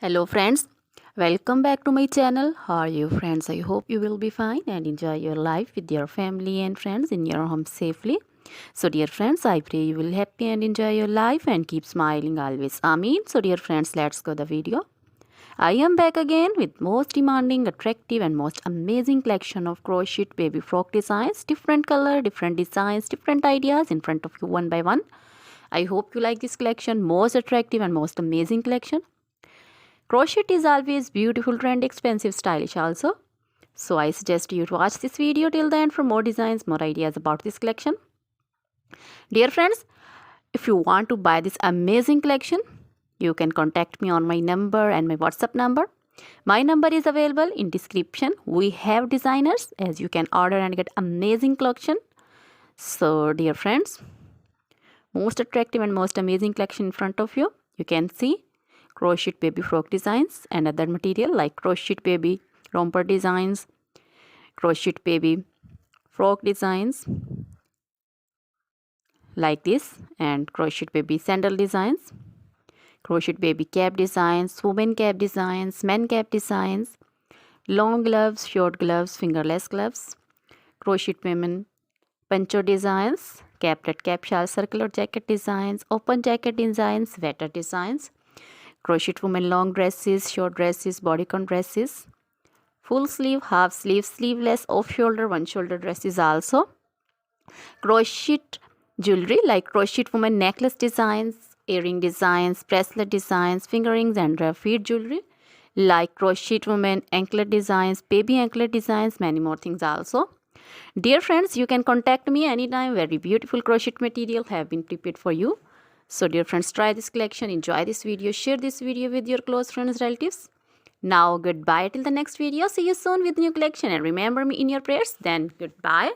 Hello friends, welcome back to my channel. How are you friends? I hope you will be fine and enjoy your life with your family and friends in your home safely. So dear friends, I pray you will happy and enjoy your life and keep smiling always. Amen. So dear friends, let's go the video. I am back again with most demanding, attractive and most amazing collection of crochet baby frock designs. Different color, different designs, different ideas in front of you one by one. I hope you like this collection, most attractive and most amazing collection. Crochet is always beautiful, trendy, expensive, stylish also. So I suggest you to watch this video till the end for more designs, more ideas about this collection. Dear friends, if you want to buy this amazing collection, you can contact me on my number and my WhatsApp number. My number is available in description. We have designers as you can order and get amazing collection. So dear friends, most attractive and most amazing collection in front of you. You can see crochet baby frock designs and other material like crochet baby romper designs, crochet baby frock designs like this, and crochet baby sandal designs, crochet baby cap designs, women cap designs, men cap designs, long gloves, short gloves, fingerless gloves, crochet women poncho designs, caplet cap shawl circular jacket designs, open jacket designs, sweater designs, crochet women long dresses, short dresses, bodycon dresses, full sleeve, half sleeve, sleeveless, off shoulder, one shoulder dresses also. Crochet jewelry like crochet women necklace designs, earring designs, bracelet designs, finger rings and feet jewelry like crochet women anklet designs, baby anklet designs, many more things also. Dear friends, you can contact me anytime. Very beautiful crochet material have been prepared for you. So dear friends, try this collection, enjoy this video, share this video with your close friends, relatives. Now goodbye till the next video. See you soon with new collection and remember me in your prayers. Then goodbye.